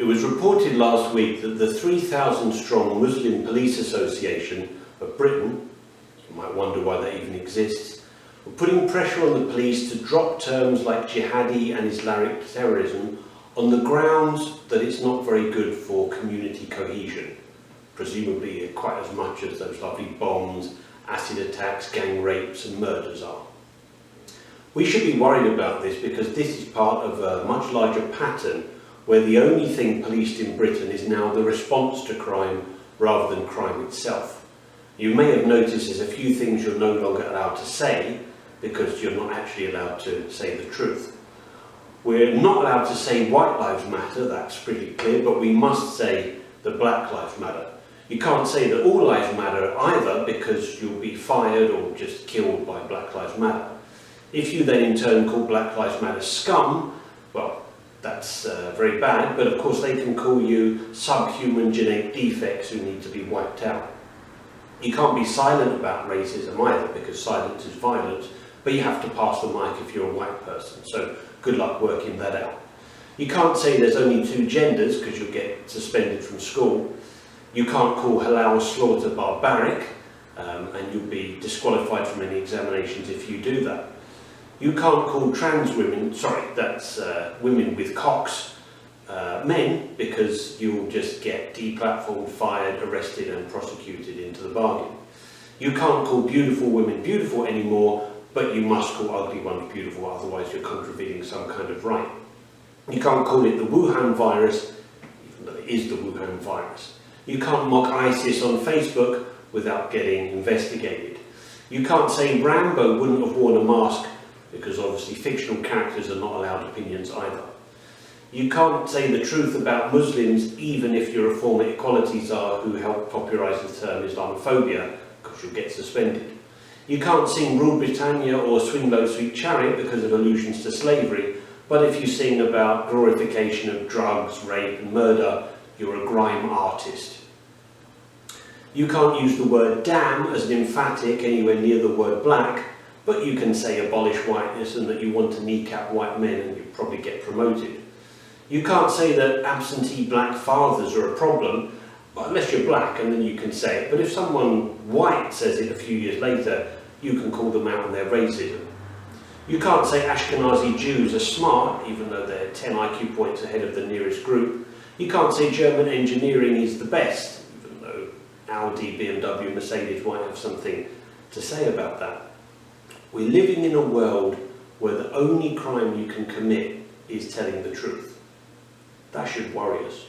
It was reported last week that the 3,000-strong Muslim Police Association of Britain, you might wonder why that even exists, were putting pressure on the police to drop terms like jihadi and Islamic terrorism on the grounds that it's not very good for community cohesion, presumably quite as much as those lovely bombs, acid attacks, gang rapes and murders are. We should be worried about this because this is part of a much larger pattern where the only thing policed in Britain is now the response to crime rather than crime itself. You may have noticed there's a few things you're no longer allowed to say because you're not actually allowed to say the truth. We're not allowed to say white lives matter, that's pretty clear, but we must say that black lives matter. You can't say that all lives matter either because you'll be fired or just killed by Black Lives Matter. If you then in turn call Black Lives Matter scum, well, that's very bad, but of course they can call you subhuman genetic defects who need to be wiped out. You can't be silent about racism either because silence is violence, but you have to pass the mic if you're a white person, so good luck working that out. You can't say there's only two genders because you'll get suspended from school. You can't call halal slaughter barbaric, and you'll be disqualified from any examinations if you do that. You can't call trans women, women with cocks, men, because you'll just get deplatformed, fired, arrested and prosecuted into the bargain. You can't call beautiful women beautiful anymore, but you must call ugly ones beautiful, otherwise you're contravening some kind of right. You can't call it the Wuhan virus, even though it is the Wuhan virus. You can't mock ISIS on Facebook without getting investigated. You can't say Rambo wouldn't have worn a mask because obviously fictional characters are not allowed opinions either. You can't say the truth about Muslims even if you're a former equality czar who helped popularise the term Islamophobia because you'll get suspended. You can't sing Rule Britannia or Swing Low Sweet Chariot because of allusions to slavery, but if you sing about glorification of drugs, rape and murder, you're a grime artist. You can't use the word damn as an emphatic anywhere near the word black, but you can say abolish whiteness and that you want to kneecap white men and you probably get promoted. You can't say that absentee black fathers are a problem, unless you're black and then you can say it, but if someone white says it a few years later, you can call them out on their racism. You can't say Ashkenazi Jews are smart, even though they're 10 IQ points ahead of the nearest group. You can't say German engineering is the best, even though Audi, BMW, Mercedes might have something to say about that. We're living in a world where the only crime you can commit is telling the truth. That should worry us.